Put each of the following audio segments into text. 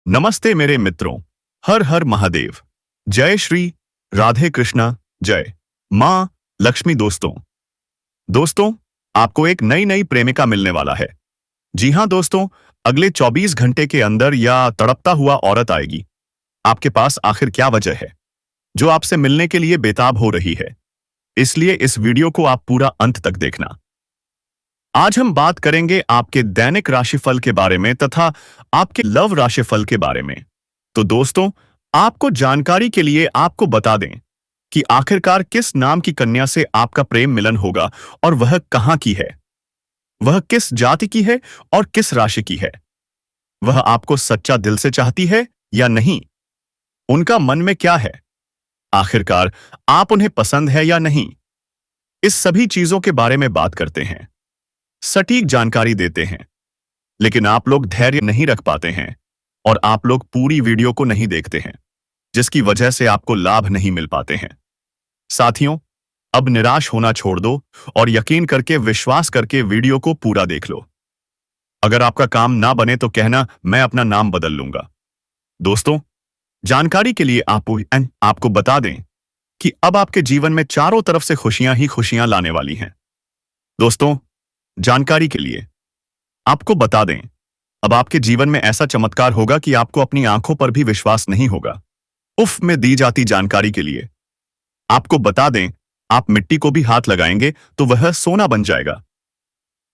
नमस्ते मेरे मित्रों। हर हर महादेव। जय श्री राधे कृष्णा। जय माँ लक्ष्मी। दोस्तों, आपको एक नई नई प्रेमिका मिलने वाला है। जी हाँ दोस्तों, अगले 24 घंटे के अंदर या तड़पता हुआ औरत आएगी आपके पास। आखिर क्या वजह है जो आपसे मिलने के लिए बेताब हो रही है? इसलिए इस वीडियो को आप पूरा अंत तक देखना। आज हम बात करेंगे आपके दैनिक राशिफल के बारे में तथा आपके लव राशिफल के बारे में। तो दोस्तों, आपको जानकारी के लिए आपको बता दें कि आखिरकार किस नाम की कन्या से आपका प्रेम मिलन होगा और वह कहां की है, वह किस जाति की है और किस राशि की है, वह आपको सच्चा दिल से चाहती है या नहीं, उनका मन में क्या है, आखिरकार आप उन्हें पसंद है या नहीं। इस सभी चीजों के बारे में बात करते हैं, सटीक जानकारी देते हैं। लेकिन आप लोग धैर्य नहीं रख पाते हैं और आप लोग पूरी वीडियो को नहीं देखते हैं, जिसकी वजह से आपको लाभ नहीं मिल पाते हैं। साथियों, अब निराश होना छोड़ दो और यकीन करके विश्वास करके वीडियो को पूरा देख लो। अगर आपका काम ना बने तो कहना, मैं अपना नाम बदल लूंगा। दोस्तों, जानकारी के लिए आपको बता दें कि अब आपके जीवन में चारों तरफ से खुशियां ही खुशियां लाने वाली हैं। दोस्तों, जानकारी के लिए आपको बता दें, अब आपके जीवन में ऐसा चमत्कार होगा कि आपको अपनी आंखों पर भी विश्वास नहीं होगा। उफ में दी जाती जानकारी के लिए आपको बता दें, आप मिट्टी को भी हाथ लगाएंगे तो वह सोना बन जाएगा।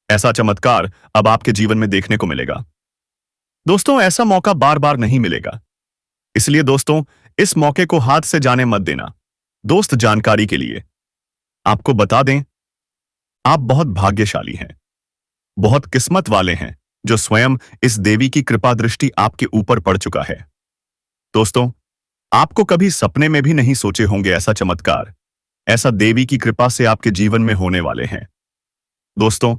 ऐसा चमत्कार अब आपके जीवन में देखने को मिलेगा। दोस्तों, ऐसा मौका बार बार नहीं मिलेगा, इसलिए दोस्तों इस मौके को हाथ से जाने मत देना। दोस्त, जानकारी के लिए आपको बता दें, आप बहुत भाग्यशाली हैं, बहुत किस्मत वाले हैं जो स्वयं इस देवी की कृपा दृष्टि आपके ऊपर पड़ चुका है। दोस्तों, आपको कभी सपने में भी नहीं सोचे होंगे ऐसा चमत्कार, ऐसा देवी की कृपा से आपके जीवन में होने वाले हैं। दोस्तों,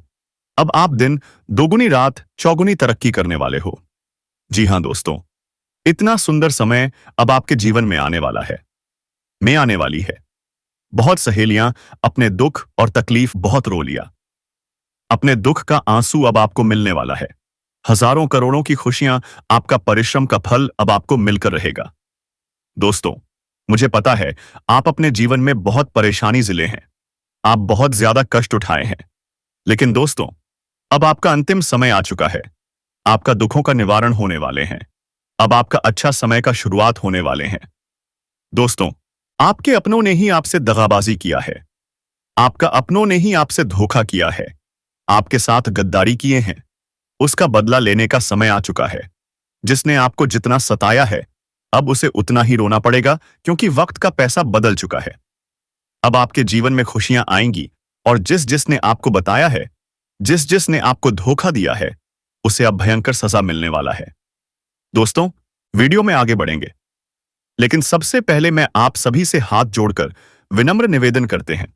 अब आप दिन दोगुनी रात चौगुनी तरक्की करने वाले हो। जी हां दोस्तों, इतना सुंदर समय अब आपके जीवन में आने वाला है, में आने वाली है। बहुत सहेलियां अपने दुख और तकलीफ बहुत रो लिया। अपने दुख का आंसू अब आपको मिलने वाला है। हजारों करोड़ों की खुशियां, आपका परिश्रम का फल अब आपको मिलकर रहेगा। दोस्तों, मुझे पता है आप अपने जीवन में बहुत परेशानी जिले हैं, आप बहुत ज्यादा कष्ट उठाए हैं। लेकिन दोस्तों, अब आपका अंतिम समय आ चुका है। आपका दुखों का निवारण होने वाले हैं। अब आपका अच्छा समय का शुरुआत होने वाले हैं। दोस्तों, आपके अपनों ने ही आपसे दगाबाजी किया है। आपका अपनों ने ही आपसे धोखा किया है, आपके साथ गद्दारी किए हैं। उसका बदला लेने का समय आ चुका है। जिसने आपको जितना सताया है, अब उसे उतना ही रोना पड़ेगा, क्योंकि वक्त का पैसा बदल चुका है। अब आपके जीवन में खुशियां आएंगी और जिसने आपको बताया है, जिसने आपको धोखा दिया है, उसे अब भयंकर सजा मिलने वाला है। दोस्तों, वीडियो में आगे बढ़ेंगे, लेकिन सबसे पहले मैं आप सभी से हाथ जोड़कर विनम्र निवेदन करते हैं।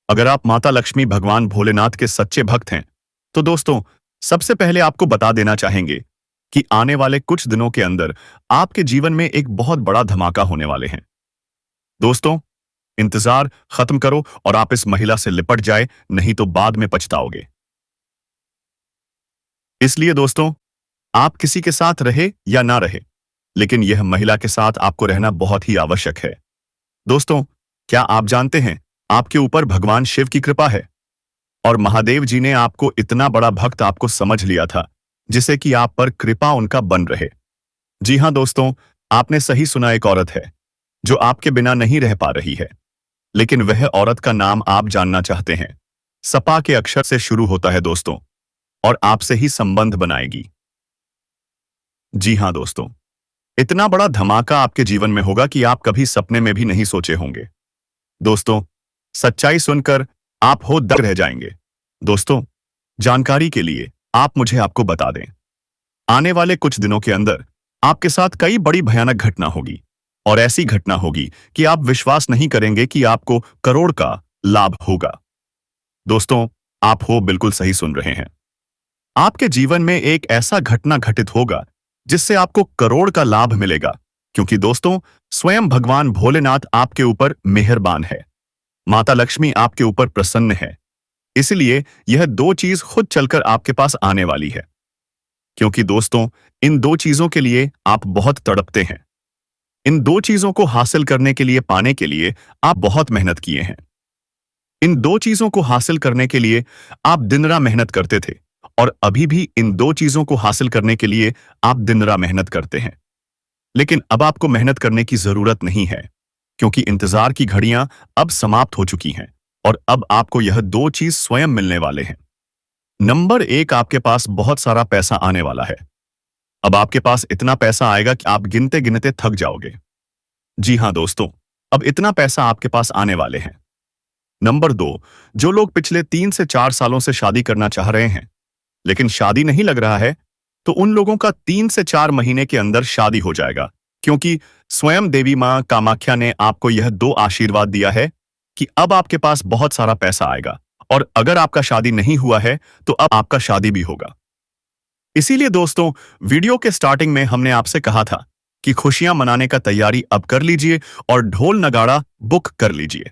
अगर आप माता लक्ष्मी भगवान भोलेनाथ के सच्चे भक्त हैं, तो दोस्तों सबसे पहले आपको बता देना चाहेंगे कि आने वाले कुछ दिनों के अंदर आपके जीवन में एक बहुत बड़ा धमाका होने वाले हैं। दोस्तों, इंतजार खत्म करो और आप इस महिला से लिपट जाए, नहीं तो बाद में पछताओगे। इसलिए दोस्तों, आप किसी के साथ रहे या ना रहे, लेकिन यह महिला के साथ आपको रहना बहुत ही आवश्यक है। दोस्तों, क्या आप जानते हैं आपके ऊपर भगवान शिव की कृपा है और महादेव जी ने आपको इतना बड़ा भक्त आपको समझ लिया था, जिसे कि आप पर कृपा उनका बन रहे। जी हां दोस्तों, आपने सही सुना, एक औरत है जो आपके बिना नहीं रह पा रही है। लेकिन वह औरत का नाम आप जानना चाहते हैं। सपा के अक्षर से शुरू होता है दोस्तों, और आपसे ही संबंध बनाएगी। जी हां दोस्तों, इतना बड़ा धमाका आपके जीवन में होगा कि आप कभी सपने में भी नहीं सोचे होंगे। दोस्तों, सच्चाई सुनकर आप हो दंग रह जाएंगे। दोस्तों, जानकारी के लिए मुझे आपको बता दें, आने वाले कुछ दिनों के अंदर आपके साथ कई बड़ी भयानक घटना होगी, और ऐसी घटना होगी कि आप विश्वास नहीं करेंगे कि आपको करोड़ का लाभ होगा। दोस्तों, आप हो बिल्कुल सही सुन रहे हैं। आपके जीवन में एक ऐसा घटना घटित होगा जिससे आपको करोड़ का लाभ मिलेगा, क्योंकि दोस्तों स्वयं भगवान भोलेनाथ आपके ऊपर मेहरबान है। माता लक्ष्मी आपके ऊपर प्रसन्न है। इसलिए यह दो चीज खुद चलकर आपके पास आने वाली है। क्योंकि दोस्तों, इन दो चीजों के लिए आप बहुत तड़पते हैं। इन दो चीजों को हासिल करने के लिए, पाने के लिए आप बहुत मेहनत किए हैं। इन दो चीजों को हासिल करने के लिए आप दिन रात मेहनत करते थे, और अभी भी इन दो चीजों को हासिल करने के लिए आप दिन रात मेहनत करते हैं। लेकिन अब आपको मेहनत करने की जरूरत नहीं है, क्योंकि इंतजार की घड़ियां अब समाप्त हो चुकी हैं, और अब आपको यह दो चीज स्वयं मिलने वाले हैं। नंबर एक, आपके पास बहुत सारा पैसा आने वाला है। अब आपके पास इतना पैसा आएगा कि आप गिनते गिनते थक जाओगे। जी हाँ दोस्तों, अब इतना पैसा आपके पास आने वाले हैं। नंबर दो, जो लोग पिछले 3 से 4 सालों से शादी करना चाह रहे हैं, लेकिन शादी नहीं लग रहा है, तो उन लोगों का 3 से 4 महीने के अंदर शादी हो जाएगा, क्योंकि स्वयं देवी मां कामाख्या ने आपको यह दो आशीर्वाद दिया है कि अब आपके पास बहुत सारा पैसा आएगा, और अगर आपका शादी नहीं हुआ है तो अब आपका शादी भी होगा। इसीलिए दोस्तों, वीडियो के स्टार्टिंग में हमने आपसे कहा था कि खुशियां मनाने का तैयारी अब कर लीजिए और ढोल नगाड़ा बुक कर लीजिए।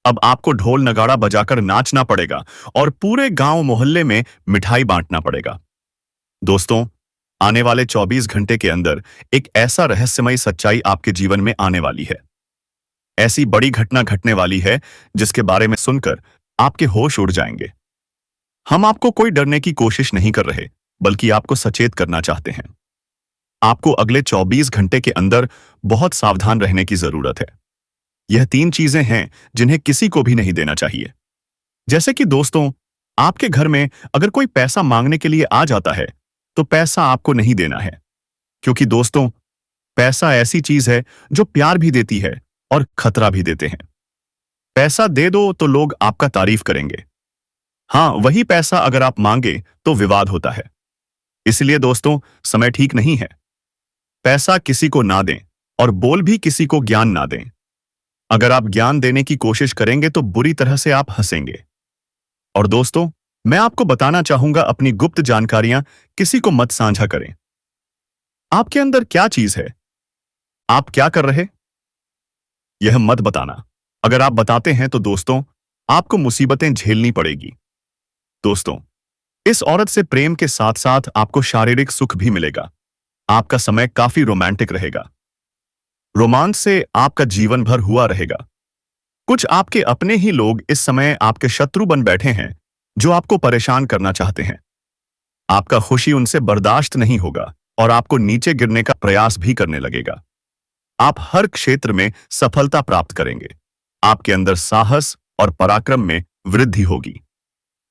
अब आपको ढोल नगाड़ा बजाकर नाचना पड़ेगा और पूरे गांव मोहल्ले में मिठाई बांटना पड़ेगा। दोस्तों, आने वाले 24 घंटे के अंदर एक ऐसा रहस्यमयी सच्चाई आपके जीवन में आने वाली है। ऐसी बड़ी घटना घटने वाली है जिसके बारे में सुनकर आपके होश उड़ जाएंगे। हम आपको कोई डरने की कोशिश नहीं कर रहे, बल्कि आपको सचेत करना चाहते हैं। आपको अगले 24 घंटे के अंदर बहुत सावधान रहने की जरूरत है। यह 3 चीजें हैं जिन्हें किसी को भी नहीं देना चाहिए। जैसे कि दोस्तों, आपके घर में अगर कोई पैसा मांगने के लिए आ जाता है, तो पैसा आपको नहीं देना है, क्योंकि दोस्तों, पैसा ऐसी चीज है जो प्यार भी देती है और खतरा भी देते हैं। पैसा दे दो तो लोग आपका तारीफ करेंगे। हाँ, वही पैसा अगर आप मांगे तो विवाद होता है। इसलिए दोस्तों, समय ठीक नहीं है। पैसा किसी को ना दें, और बोल भी किसी को ज्ञान ना दें। अगर आप ज्ञान देने की कोशिश करेंगे तो बुरी तरह से आप हंसेंगे। और दोस्तों, मैं आपको बताना चाहूंगा, अपनी गुप्त जानकारियां किसी को मत साझा करें। आपके अंदर क्या चीज है, आप क्या कर रहे, यह मत बताना। अगर आप बताते हैं तो दोस्तों, आपको मुसीबतें झेलनी पड़ेगी। दोस्तों, इस औरत से प्रेम के साथ साथ आपको शारीरिक सुख भी मिलेगा। आपका समय काफी रोमांटिक रहेगा। रोमांस से आपका जीवन भर हुआ रहेगा। कुछ आपके अपने ही लोग इस समय आपके शत्रु बन बैठे हैं, जो आपको परेशान करना चाहते हैं। आपका खुशी उनसे बर्दाश्त नहीं होगा और आपको नीचे गिरने का प्रयास भी करने लगेगा। आप हर क्षेत्र में सफलता प्राप्त करेंगे। आपके अंदर साहस और पराक्रम में वृद्धि होगी।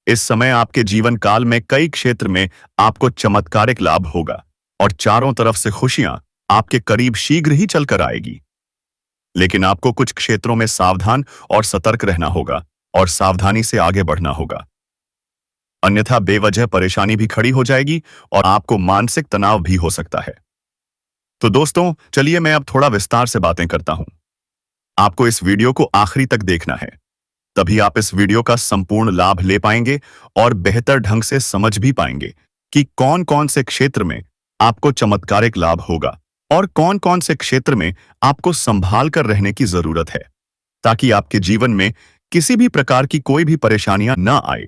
इस समय आपके जीवन काल में कई क्षेत्र में आपको चमत्कारिक लाभ होगा, और चारों तरफ से खुशियां आपके करीब शीघ्र ही चलकर आएगी। लेकिन आपको कुछ क्षेत्रों में सावधान और सतर्क रहना होगा, और सावधानी से आगे बढ़ना होगा। अन्यथा बेवजह परेशानी भी खड़ी हो जाएगी और आपको मानसिक तनाव भी हो सकता है। तो दोस्तों, चलिए मैं अब थोड़ा विस्तार से बातें करता हूं। आपको इस वीडियो को आखिरी तक देखना है, तभी आप इस वीडियो का संपूर्ण लाभ ले पाएंगे और बेहतर ढंग से समझ भी पाएंगे कि कौन कौन से क्षेत्र में आपको चमत्कारिक लाभ होगा और कौन कौन से क्षेत्र में आपको संभाल कर रहने की जरूरत है, ताकि आपके जीवन में किसी भी प्रकार की कोई भी परेशानियां न आए।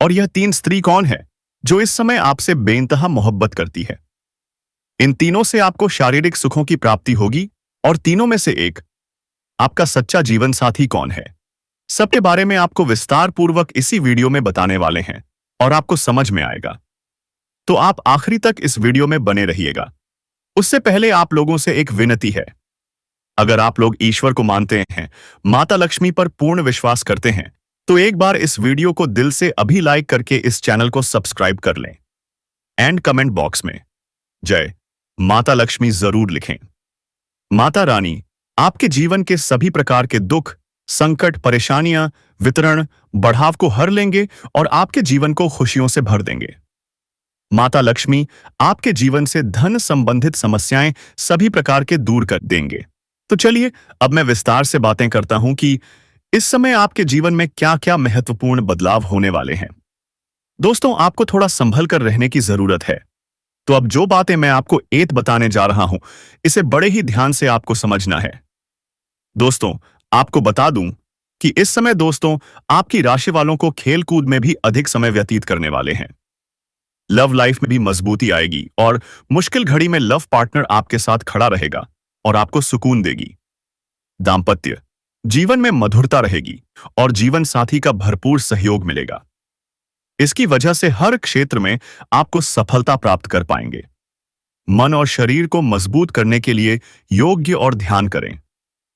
और यह 3 स्त्री कौन है जो इस समय आपसे बेइंतहा मोहब्बत करती है? इन तीनों से आपको शारीरिक सुखों की प्राप्ति होगी, और तीनों में से एक, आपका सच्चा जीवन साथी कौन है, सबके बारे में आपको विस्तार पूर्वक इसी वीडियो में बताने वाले हैं, और आपको समझ में आएगा। तो आप आखिरी तक इस वीडियो में बने रहिएगा। उससे पहले आप लोगों से एक विनती है। अगर आप लोग ईश्वर को मानते हैं, माता लक्ष्मी पर पूर्ण विश्वास करते हैं, तो एक बार इस वीडियो को दिल से अभी लाइक करके इस चैनल को सब्सक्राइब कर लें। एंड कमेंट बॉक्स में जय माता लक्ष्मी जरूर लिखें। माता रानी आपके जीवन के सभी प्रकार के दुख, संकट, परेशानियां, वितरण, बढ़ाव को हर लेंगे और आपके जीवन को खुशियों से भर देंगे। माता लक्ष्मी आपके जीवन से धन संबंधित समस्याएं सभी प्रकार के दूर कर देंगे। तो चलिए अब मैं विस्तार से बातें करता हूं कि इस समय आपके जीवन में क्या-क्या महत्वपूर्ण बदलाव होने वाले हैं। दोस्तों, आपको थोड़ा संभल कर रहने की जरूरत है। तो अब जो बातें मैं आपको एत बताने जा रहा हूं, इसे बड़े ही ध्यान से आपको समझना है। दोस्तों, आपको बता दूं कि इस समय दोस्तों, आपकी राशि वालों को खेल कूद में भी अधिक समय व्यतीत करने वाले हैं। लव लाइफ में भी मजबूती आएगी और मुश्किल घड़ी में लव पार्टनर आपके साथ खड़ा रहेगा और आपको सुकून देगी। दाम्पत्य जीवन में मधुरता रहेगी और जीवन साथी का भरपूर सहयोग मिलेगा। इसकी वजह से हर क्षेत्र में आपको सफलता प्राप्त कर पाएंगे। मन और शरीर को मजबूत करने के लिए योग्य और ध्यान करें।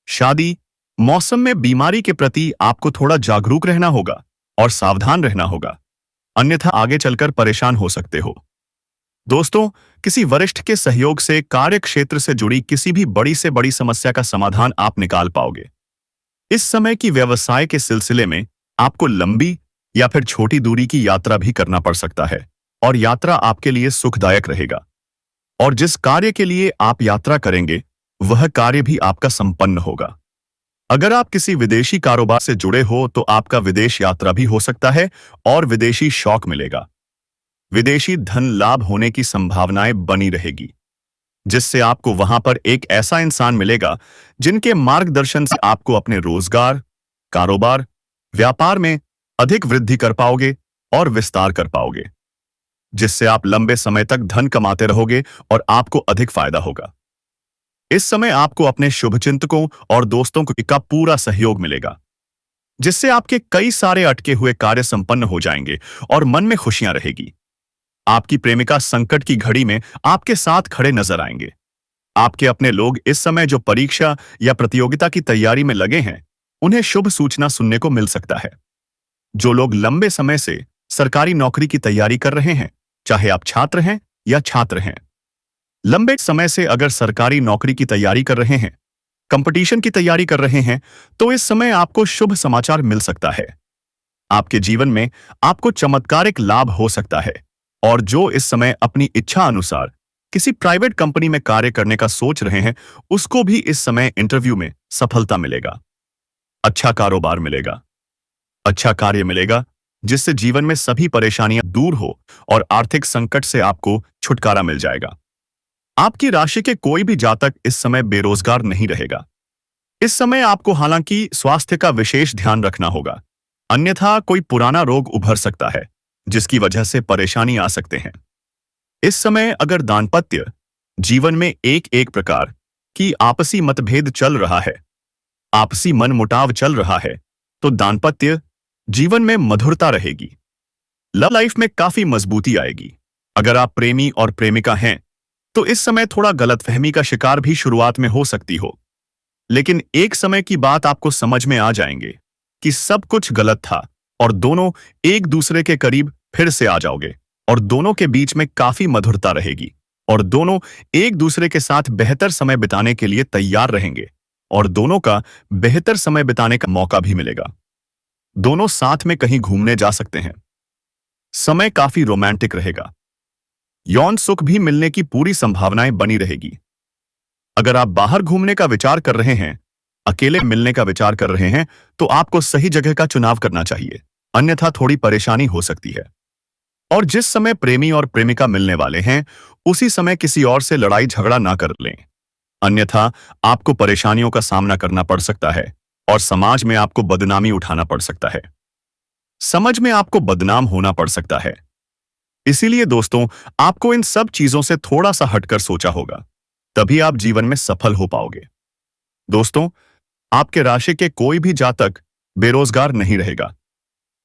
शादी मौसम में बीमारी के प्रति आपको थोड़ा जागरूक रहना होगा और सावधान रहना होगा, अन्यथा आगे चलकर परेशान हो सकते हो। दोस्तों, किसी वरिष्ठ के सहयोग से कार्य क्षेत्र से जुड़ी किसी भी बड़ी से बड़ी समस्या का समाधान आप निकाल पाओगे। इस समय की व्यवसाय के सिलसिले में आपको लंबी या फिर छोटी दूरी की यात्रा भी करना पड़ सकता है और यात्रा आपके लिए सुखदायक रहेगा। और जिस कार्य के लिए आप यात्रा करेंगे वह कार्य भी आपका संपन्न होगा। अगर आप किसी विदेशी कारोबार से जुड़े हो तो आपका विदेश यात्रा भी हो सकता है और विदेशी शौक मिलेगा। विदेशी धन लाभ होने की संभावनाएं बनी रहेगी, जिससे आपको वहां पर एक ऐसा इंसान मिलेगा जिनके मार्गदर्शन से आपको अपने रोजगार, कारोबार, व्यापार में अधिक वृद्धि कर पाओगे और विस्तार कर पाओगे, जिससे आप लंबे समय तक धन कमाते रहोगे और आपको अधिक फायदा होगा। इस समय आपको अपने शुभचिंतकों और दोस्तों का पूरा सहयोग मिलेगा, जिससे आपके कई सारे अटके हुए कार्य संपन्न हो जाएंगे और मन में खुशियां रहेगी। आपकी प्रेमिका संकट की घड़ी में आपके साथ खड़े नजर आएंगे। आपके अपने लोग इस समय जो परीक्षा या प्रतियोगिता की तैयारी में लगे हैं, उन्हें शुभ सूचना सुनने को मिल सकता है। जो लोग लंबे समय से सरकारी नौकरी की तैयारी कर रहे हैं, चाहे आप छात्र हैं या छात्र हैं, लंबे समय से अगर सरकारी नौकरी की तैयारी कर रहे हैं, कंपटीशन की तैयारी कर रहे हैं, तो इस समय आपको शुभ समाचार मिल सकता है। आपके जीवन में आपको चमत्कारिक लाभ हो सकता है और जो इस समय अपनी इच्छा अनुसार किसी प्राइवेट कंपनी में कार्य करने का सोच रहे हैं, उसको भी इस समय इंटरव्यू में सफलता मिलेगा। अच्छा कारोबार मिलेगा, अच्छा कार्य मिलेगा, जिससे जीवन में सभी परेशानियां दूर हो और आर्थिक संकट से आपको छुटकारा मिल जाएगा। आपकी राशि के कोई भी जातक इस समय बेरोजगार नहीं रहेगा। इस समय आपको हालांकि स्वास्थ्य का विशेष ध्यान रखना होगा, अन्यथा कोई पुराना रोग उभर सकता है जिसकी वजह से परेशानी आ सकते हैं। इस समय अगर दाम्पत्य जीवन में एक प्रकार की आपसी मतभेद चल रहा है, आपसी मनमुटाव चल रहा है, तो दाम्पत्य जीवन में मधुरता रहेगी। लव लाइफ में काफी मजबूती आएगी। अगर आप प्रेमी और प्रेमिका हैं तो इस समय थोड़ा गलतफहमी का शिकार भी शुरुआत में हो सकती हो, लेकिन एक समय की बात आपको समझ में आ जाएंगे कि सब कुछ गलत था और दोनों एक दूसरे के करीब फिर से आ जाओगे और दोनों के बीच में काफी मधुरता रहेगी और दोनों एक दूसरे के साथ बेहतर समय बिताने के लिए तैयार रहेंगे और दोनों का बेहतर समय बिताने का मौका भी मिलेगा। दोनों साथ में कहीं घूमने जा सकते हैं। समय काफी रोमांटिक रहेगा। यौन सुख भी मिलने की पूरी संभावनाएं बनी रहेगी। अगर आप बाहर घूमने का विचार कर रहे हैं, अकेले मिलने का विचार कर रहे हैं, तो आपको सही जगह का चुनाव करना चाहिए, अन्यथा थोड़ी परेशानी हो सकती है। और जिस समय प्रेमी और प्रेमिका मिलने वाले हैं, उसी समय किसी और से लड़ाई झगड़ा ना कर लें, अन्यथा आपको परेशानियों का सामना करना पड़ सकता है और समाज में आपको बदनामी उठाना पड़ सकता है। समझ में आपको बदनाम होना पड़ सकता है। इसीलिए दोस्तों, आपको इन सब चीजों से थोड़ा सा हटकर सोचा होगा, तभी आप जीवन में सफल हो पाओगे। दोस्तों, आपके राशि के कोई भी जातक बेरोजगार नहीं रहेगा।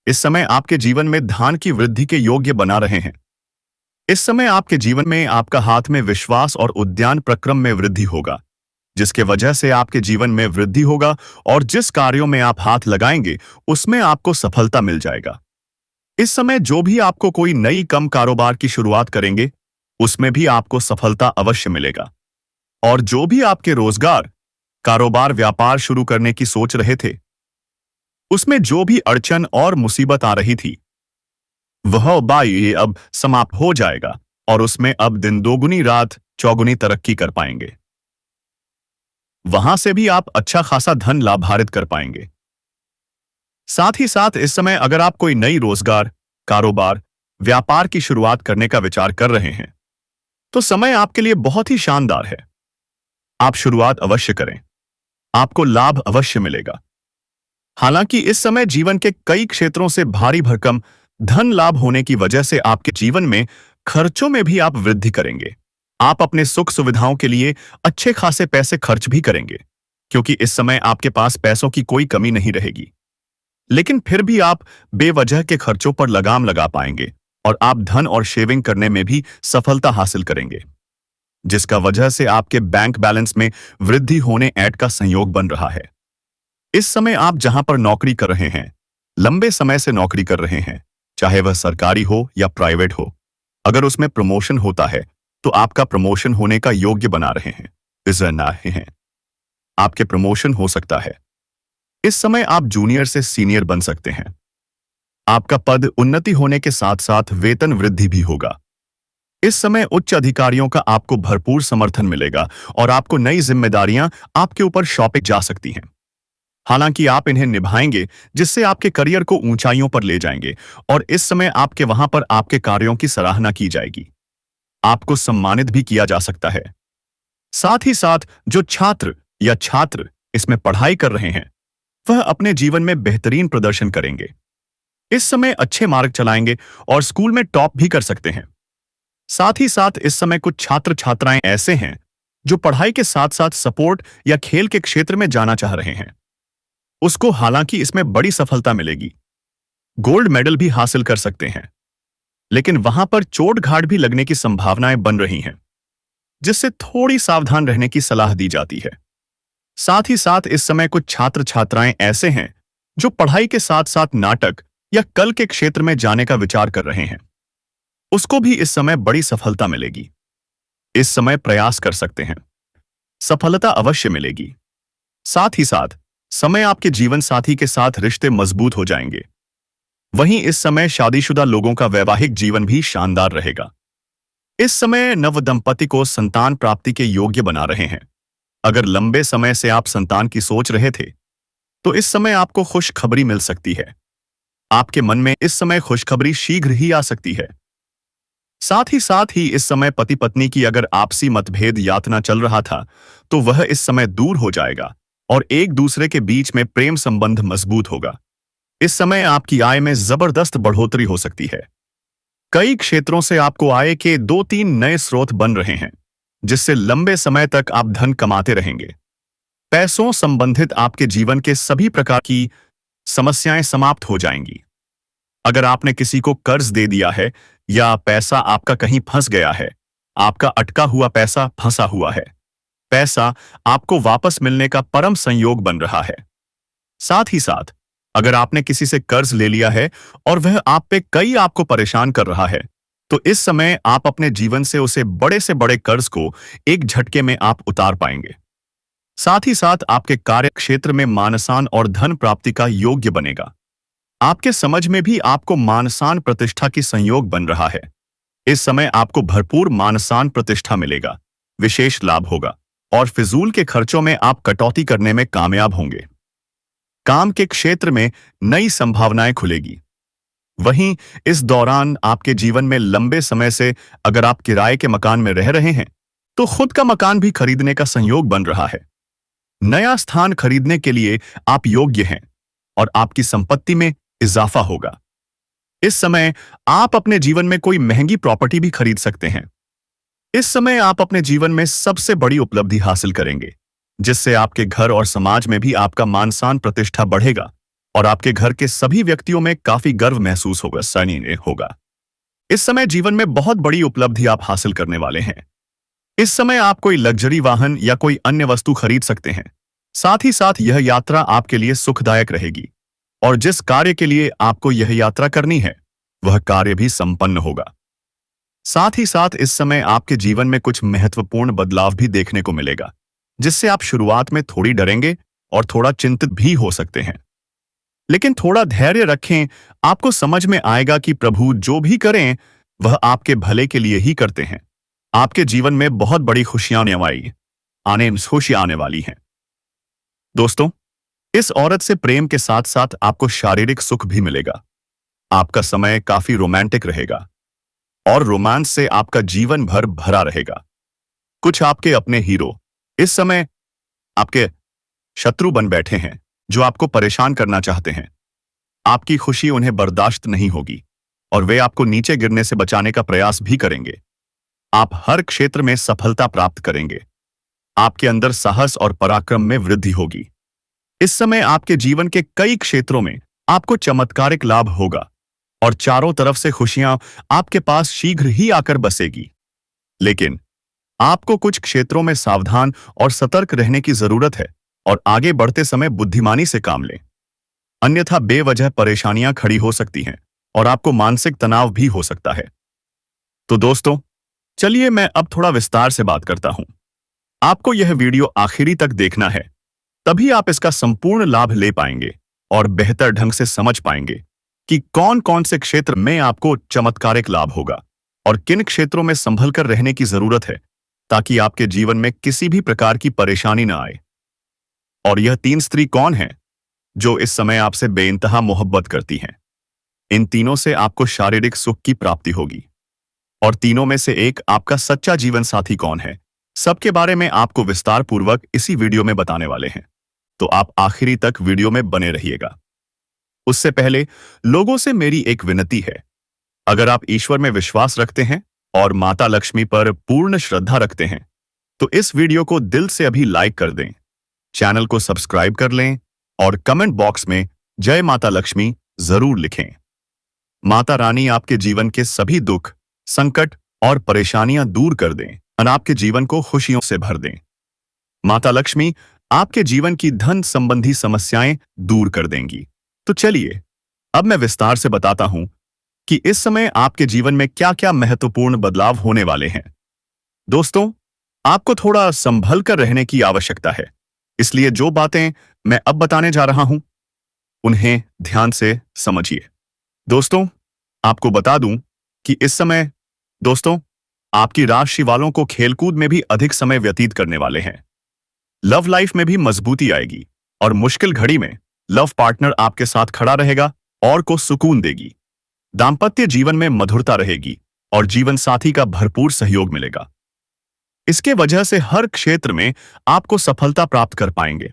इस समय आपके जीवन में धन की वृद्धि के योग्य बना रहे हैं। इस समय आपके जीवन में आपका हाथ में विश्वास और उद्यान प्रक्रम में वृद्धि होगा, जिसके वजह से आपके जीवन में वृद्धि होगा और जिस कार्यों में आप हाथ लगाएंगे उसमें आपको सफलता मिल जाएगा। इस समय जो भी आपको कोई नई कम कारोबार की शुरुआत करेंगे, उसमें भी आपको सफलता अवश्य मिलेगा। और जो भी आपके रोजगार, कारोबार, व्यापार शुरू करने की सोच रहे थे, उसमें जो भी अड़चन और मुसीबत आ रही थी, वह बाई अब समाप्त हो जाएगा और उसमें अब दिन दोगुनी रात चौगुनी तरक्की कर पाएंगे। वहां से भी आप अच्छा खासा धन लाभान्वित कर पाएंगे। साथ ही साथ इस समय अगर आप कोई नई रोजगार, कारोबार, व्यापार की शुरुआत करने का विचार कर रहे हैं, तो समय आपके लिए बहुत ही शानदार है। आप शुरुआत अवश्य करें, आपको लाभ अवश्य मिलेगा। हालांकि इस समय जीवन के कई क्षेत्रों से भारी भरकम धन लाभ होने की वजह से आपके जीवन में खर्चों में भी आप वृद्धि करेंगे। आप अपने सुख सुविधाओं के लिए अच्छे खासे पैसे खर्च भी करेंगे, क्योंकि इस समय आपके पास पैसों की कोई कमी नहीं रहेगी। लेकिन फिर भी आप बेवजह के खर्चों पर लगाम लगा पाएंगे और आप धन और शेविंग करने में भी सफलता हासिल करेंगे, जिसका वजह से आपके बैंक बैलेंस में वृद्धि होने ऐड का संयोग बन रहा है। इस समय आप जहां पर नौकरी कर रहे हैं, लंबे समय से नौकरी कर रहे हैं, चाहे वह सरकारी हो या प्राइवेट हो, अगर उसमें प्रमोशन होता है तो आपका प्रमोशन होने का योग्य बना रहे हैं, रिजर्व रहे हैं, आपके प्रमोशन हो सकता है। इस समय आप जूनियर से सीनियर बन सकते हैं। आपका पद उन्नति होने के साथ साथ वेतन वृद्धि भी होगा। इस समय उच्च अधिकारियों का आपको भरपूर समर्थन मिलेगा और आपको नई जिम्मेदारियां आपके ऊपर सौंपी जा सकती हैं। हालांकि आप इन्हें निभाएंगे, जिससे आपके करियर को ऊंचाइयों पर ले जाएंगे और इस समय आपके वहां पर आपके कार्यों की सराहना की जाएगी। आपको सम्मानित भी किया जा सकता है। साथ ही साथ जो छात्र इसमें पढ़ाई कर रहे हैं, वह अपने जीवन में बेहतरीन प्रदर्शन करेंगे। इस समय अच्छे मार्ग चलाएंगे और स्कूल में टॉप भी कर सकते हैं। साथ ही साथ इस समय कुछ छात्र छात्राएं ऐसे हैं जो पढ़ाई के साथ साथ सपोर्ट या खेल के क्षेत्र में जाना चाह रहे हैं। उसको हालांकि इसमें बड़ी सफलता मिलेगी, गोल्ड मेडल भी हासिल कर सकते हैं, लेकिन वहां पर चोट घाट भी लगने की संभावनाएं बन रही हैं, जिससे थोड़ी सावधान रहने की सलाह दी जाती है। साथ ही साथ इस समय कुछ छात्र छात्राएं ऐसे हैं जो पढ़ाई के साथ साथ नाटक या कला के क्षेत्र में जाने का विचार कर रहे हैं। उसको भी इस समय बड़ी सफलता मिलेगी। इस समय प्रयास कर सकते हैं, सफलता अवश्य मिलेगी। साथ ही साथ समय आपके जीवन साथी के साथ रिश्ते मजबूत हो जाएंगे। वहीं इस समय शादीशुदा लोगों का वैवाहिक जीवन भी शानदार रहेगा। इस समय नवदंपति को संतान प्राप्ति के योग्य बना रहे हैं। अगर लंबे समय से आप संतान की सोच रहे थे, तो इस समय आपको खुशखबरी मिल सकती है। आपके मन में इस समय खुशखबरी शीघ्र ही आ सकती है। साथ ही इस समय पति पत्नी की अगर आपसी मतभेद यातना चल रहा था, तो वह इस समय दूर हो जाएगा और एक दूसरे के बीच में प्रेम संबंध मजबूत होगा। इस समय आपकी आय में जबरदस्त बढ़ोतरी हो सकती है। कई क्षेत्रों से आपको आय के 2-3 नए स्रोत बन रहे हैं, जिससे लंबे समय तक आप धन कमाते रहेंगे। पैसों संबंधित आपके जीवन के सभी प्रकार की समस्याएं समाप्त हो जाएंगी। अगर आपने किसी को कर्ज दे दिया है या पैसा आपका कहीं फंस गया है, आपका अटका हुआ पैसा फंसा हुआ है, पैसा आपको वापस मिलने का परम संयोग बन रहा है। साथ ही साथ अगर आपने किसी से कर्ज ले लिया है और वह आप पे कई आपको परेशान कर रहा है, तो इस समय आप अपने जीवन से उसे बड़े से बड़े कर्ज को एक झटके में आप उतार पाएंगे। साथ ही साथ आपके कार्य क्षेत्र में मानसान और धन प्राप्ति का योग्य बनेगा। आपके समझ में भी आपको मानसान प्रतिष्ठा की संयोग बन रहा है। इस समय आपको भरपूर मानसान प्रतिष्ठा मिलेगा, विशेष लाभ होगा और फिजूल के खर्चों में आप कटौती करने में कामयाब होंगे। काम के क्षेत्र में नई संभावनाएं खुलेगी। वहीं इस दौरान आपके जीवन में लंबे समय से अगर आप किराए के मकान में रह रहे हैं, तो खुद का मकान भी खरीदने का संयोग बन रहा है। नया स्थान खरीदने के लिए आप योग्य हैं और आपकी संपत्ति में इजाफा होगा। इस समय आप अपने जीवन में कोई महंगी प्रॉपर्टी भी खरीद सकते हैं। इस समय आप अपने जीवन में सबसे बड़ी उपलब्धि हासिल करेंगे, जिससे आपके घर और समाज में भी आपका मानसान प्रतिष्ठा बढ़ेगा और आपके घर के सभी व्यक्तियों में काफी गर्व महसूस होगा। इस समय जीवन में बहुत बड़ी उपलब्धि आप हासिल करने वाले हैं। इस समय आप कोई लग्जरी वाहन या कोई अन्य वस्तु खरीद सकते हैं। साथ ही साथ यह यात्रा आपके लिए सुखदायक रहेगी और जिस कार्य के लिए आपको यह यात्रा करनी है, वह कार्य भी संपन्न होगा। साथ ही साथ इस समय आपके जीवन में कुछ महत्वपूर्ण बदलाव भी देखने को मिलेगा, जिससे आप शुरुआत में थोड़ी डरेंगे और थोड़ा चिंतित भी हो सकते हैं। लेकिन थोड़ा धैर्य रखें, आपको समझ में आएगा कि प्रभु जो भी करें वह आपके भले के लिए ही करते हैं। आपके जीवन में बहुत बड़ी खुशियां आने वाली हैं। दोस्तों, इस औरत से प्रेम के साथ साथ आपको शारीरिक सुख भी मिलेगा। आपका समय काफी रोमांटिक रहेगा और रोमांस से आपका जीवन भर भरा रहेगा। कुछ आपके अपने हीरो इस समय आपके शत्रु बन बैठे हैं, जो आपको परेशान करना चाहते हैं। आपकी खुशी उन्हें बर्दाश्त नहीं होगी और वे आपको नीचे गिरने से बचाने का प्रयास भी करेंगे। आप हर क्षेत्र में सफलता प्राप्त करेंगे। आपके अंदर साहस और पराक्रम में वृद्धि होगी। इस समय आपके जीवन के कई क्षेत्रों में आपको चमत्कारिक लाभ होगा और चारों तरफ से खुशियां आपके पास शीघ्र ही आकर बसेगी। लेकिन आपको कुछ क्षेत्रों में सावधान और सतर्क रहने की जरूरत है और आगे बढ़ते समय बुद्धिमानी से काम लें। अन्यथा बेवजह परेशानियां खड़ी हो सकती हैं और आपको मानसिक तनाव भी हो सकता है। तो दोस्तों, चलिए मैं अब थोड़ा विस्तार से बात करता हूं। आपको यह वीडियो आखिरी तक देखना है, तभी आप इसका संपूर्ण लाभ ले पाएंगे और बेहतर ढंग से समझ पाएंगे कि कौन कौन से क्षेत्र में आपको चमत्कारिक लाभ होगा और किन क्षेत्रों में संभल कर रहने की जरूरत है, ताकि आपके जीवन में किसी भी प्रकार की परेशानी न आए। और यह 3 स्त्री कौन है जो इस समय आपसे बेइंतहा मोहब्बत करती हैं? इन तीनों से आपको शारीरिक सुख की प्राप्ति होगी। और तीनों में से एक आपका सच्चा जीवन साथी कौन है, सबके बारे में आपको विस्तार पूर्वक इसी वीडियो में बताने वाले हैं। तो आप आखिरी तक वीडियो में बने रहिएगा। उससे पहले लोगों से मेरी एक विनती है, अगर आप ईश्वर में विश्वास रखते हैं और माता लक्ष्मी पर पूर्ण श्रद्धा रखते हैं, तो इस वीडियो को दिल से अभी लाइक कर दें, चैनल को सब्सक्राइब कर लें और कमेंट बॉक्स में जय माता लक्ष्मी जरूर लिखें। माता रानी आपके जीवन के सभी दुख, संकट और परेशानियां दूर कर दें और आपके जीवन को खुशियों से भर दें। माता लक्ष्मी आपके जीवन की धन संबंधी समस्याएं दूर कर देंगी। तो चलिए अब मैं विस्तार से बताता हूं कि इस समय आपके जीवन में क्या क्या महत्वपूर्ण बदलाव होने वाले हैं। दोस्तों, आपको थोड़ा संभल कर रहने की आवश्यकता है, इसलिए जो बातें मैं अब बताने जा रहा हूं उन्हें ध्यान से समझिए। दोस्तों, आपको बता दूं कि इस समय आपकी राशि वालों को खेलकूद में भी अधिक समय व्यतीत करने वाले हैं। लव लाइफ में भी मजबूती आएगी और मुश्किल घड़ी में लव पार्टनर आपके साथ खड़ा रहेगा और को सुकून देगी। दाम्पत्य जीवन में मधुरता रहेगी और जीवन साथी का भरपूर सहयोग मिलेगा। इसके वजह से हर क्षेत्र में आपको सफलता प्राप्त कर पाएंगे।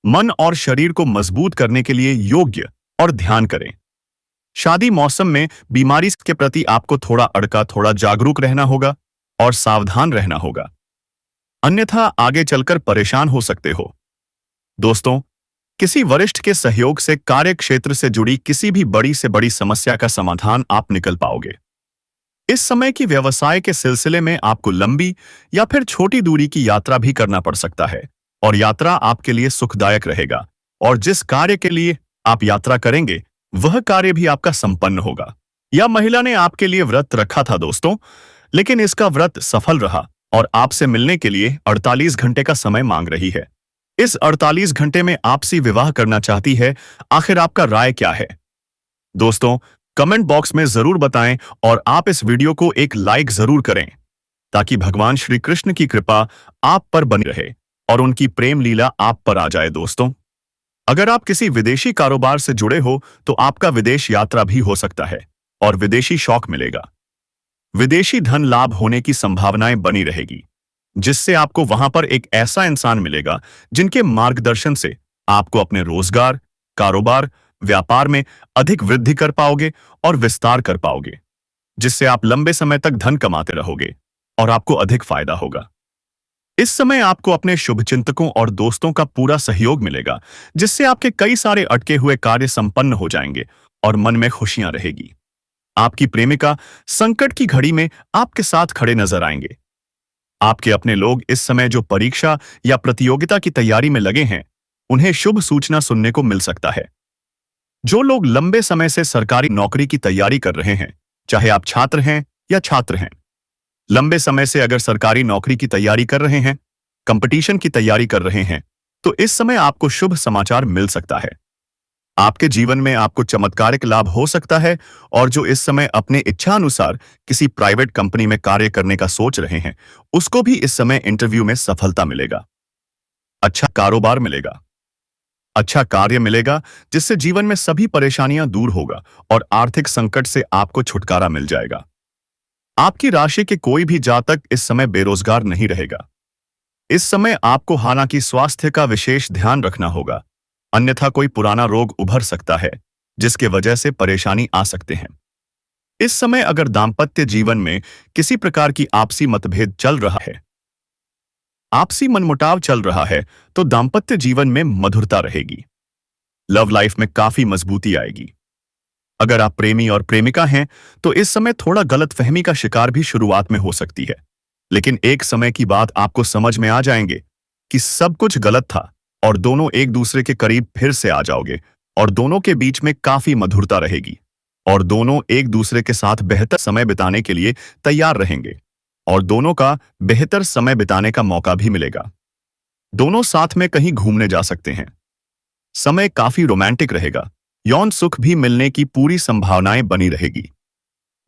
मन और शरीर को मजबूत करने के लिए योग्य और ध्यान करें। शादी मौसम में बीमारी के प्रति आपको थोड़ा जागरूक रहना होगा और सावधान रहना होगा, अन्यथा आगे चलकर परेशान हो सकते हो। दोस्तों, किसी वरिष्ठ के सहयोग से कार्य क्षेत्र से जुड़ी किसी भी बड़ी से बड़ी समस्या का समाधान आप निकल पाओगे। इस समय की व्यवसाय के सिलसिले में आपको लंबी या फिर छोटी दूरी की यात्रा भी करना पड़ सकता है और यात्रा आपके लिए सुखदायक रहेगा और जिस कार्य के लिए आप यात्रा करेंगे वह कार्य भी आपका संपन्न होगा। या महिला ने आपके लिए व्रत रखा था दोस्तों, लेकिन इसका व्रत सफल रहा और आपसे मिलने के लिए 48 घंटे का समय मांग रही है। इस 48 घंटे में आपसे विवाह करना चाहती है। आखिर आपका राय क्या है? दोस्तों, कमेंट बॉक्स में जरूर बताएं और आप इस वीडियो को एक लाइक जरूर करें, ताकि भगवान श्री कृष्ण की कृपा आप पर बनी रहे और उनकी प्रेम लीला आप पर आ जाए। दोस्तों, अगर आप किसी विदेशी कारोबार से जुड़े हो तो आपका विदेश यात्रा भी हो सकता है और विदेशी शौक मिलेगा। विदेशी धन लाभ होने की संभावनाएं बनी रहेगी, जिससे आपको वहां पर एक ऐसा इंसान मिलेगा जिनके मार्गदर्शन से आपको अपने रोजगार, कारोबार, व्यापार में अधिक वृद्धि कर पाओगे और विस्तार कर पाओगे, जिससे आप लंबे समय तक धन कमाते रहोगे और आपको अधिक फायदा होगा। इस समय आपको अपने शुभचिंतकों और दोस्तों का पूरा सहयोग मिलेगा, जिससे आपके कई सारे अटके हुए कार्य संपन्न हो जाएंगे और मन में खुशियां रहेगी। आपकी प्रेमिका संकट की घड़ी में आपके साथ खड़े नजर आएंगे। आपके अपने लोग इस समय जो परीक्षा या प्रतियोगिता की तैयारी में लगे हैं, उन्हें शुभ सूचना सुनने को मिल सकता है। जो लोग लंबे समय से सरकारी नौकरी की तैयारी कर रहे हैं, चाहे आप छात्र हैं या छात्र हैं, लंबे समय से अगर सरकारी नौकरी की तैयारी कर रहे हैं, कंपटीशन की तैयारी कर रहे हैं, तो इस समय आपको शुभ समाचार मिल सकता है। आपके जीवन में आपको चमत्कारिक लाभ हो सकता है और जो इस समय अपने इच्छा अनुसार किसी प्राइवेट कंपनी में कार्य करने का सोच रहे हैं, उसको भी इस समय इंटरव्यू में सफलता मिलेगा। अच्छा कारोबार मिलेगा, अच्छा कार्य मिलेगा, जिससे जीवन में सभी परेशानियां दूर होगा और आर्थिक संकट से आपको छुटकारा मिल जाएगा। आपकी राशि के कोई भी जातक इस समय बेरोजगार नहीं रहेगा। इस समय आपको हालांकि स्वास्थ्य का विशेष ध्यान रखना होगा, अन्यथा कोई पुराना रोग उभर सकता है जिसके वजह से परेशानी आ सकते हैं। इस समय अगर दाम्पत्य जीवन में किसी प्रकार की आपसी मतभेद चल रहा है, आपसी मनमुटाव चल रहा है, तो दाम्पत्य जीवन में मधुरता रहेगी। लव लाइफ में काफी मजबूती आएगी। अगर आप प्रेमी और प्रेमिका हैं, तो इस समय थोड़ा गलतफहमी का शिकार भी शुरुआत में हो सकती है, लेकिन एक समय की बात आपको समझ में आ जाएंगे कि सब कुछ गलत था और दोनों एक दूसरे के करीब फिर से आ जाओगे और दोनों के बीच में काफी मधुरता रहेगी और दोनों एक दूसरे के साथ बेहतर समय बिताने के लिए तैयार रहेंगे और दोनों का बेहतर समय बिताने का मौका भी मिलेगा। दोनों साथ में कहीं घूमने जा सकते हैं। समय काफी रोमांटिक रहेगा। यौन सुख भी मिलने की पूरी संभावनाएं बनी रहेगी।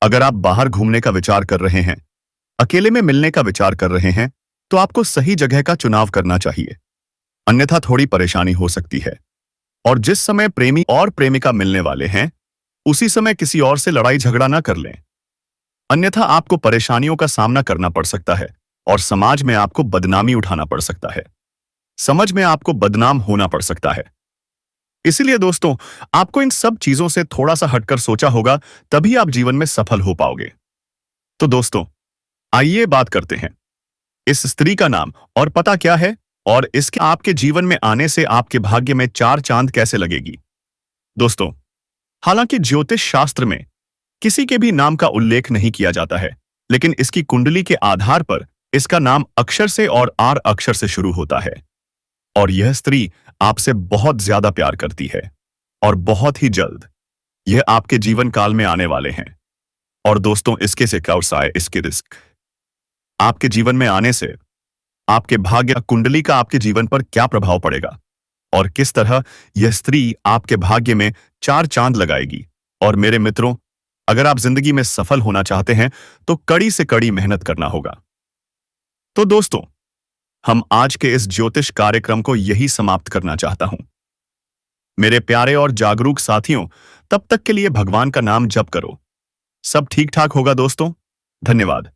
अगर आप बाहर घूमने का विचार कर रहे हैं, अकेले में मिलने का विचार कर रहे हैं, तो आपको सही जगह का चुनाव करना चाहिए, अन्यथा थोड़ी परेशानी हो सकती है। और जिस समय प्रेमी और प्रेमिका मिलने वाले हैं, उसी समय किसी और से लड़ाई झगड़ा ना कर लें, अन्यथा आपको परेशानियों का सामना करना पड़ सकता है और समाज में आपको बदनामी उठाना पड़ सकता है। समझ में आपको बदनाम होना पड़ सकता है। इसलिए दोस्तों, आपको इन सब चीजों से थोड़ा सा हटकर सोचा होगा, तभी आप जीवन में सफल हो पाओगे। तो दोस्तों, आइए बात करते हैं, इस स्त्री का नाम और पता क्या है और इसके आपके जीवन में आने से आपके भाग्य में चार चांद कैसे लगेगी। दोस्तों, हालांकि ज्योतिष शास्त्र में किसी के भी नाम का उल्लेख नहीं किया जाता है, लेकिन इसकी कुंडली के आधार पर इसका नाम अक्षर से और आर अक्षर से शुरू होता है और यह स्त्री आपसे बहुत ज्यादा प्यार करती है और बहुत ही जल्द यह आपके जीवन काल में आने वाले हैं। और दोस्तों, इसके से क्या उसाए, इसके रिस्क आपके जीवन में आने से आपके भाग्य कुंडली का आपके जीवन पर क्या प्रभाव पड़ेगा और किस तरह यह स्त्री आपके भाग्य में चार चांद लगाएगी। और मेरे मित्रों, अगर आप जिंदगी में सफल होना चाहते हैं, तो कड़ी से कड़ी मेहनत करना होगा। तो दोस्तों, हम आज के इस ज्योतिष कार्यक्रम को यही समाप्त करना चाहता हूं। मेरे प्यारे और जागरूक साथियों, तब तक के लिए भगवान का नाम जप करो। सब ठीक ठाक होगा दोस्तों। धन्यवाद।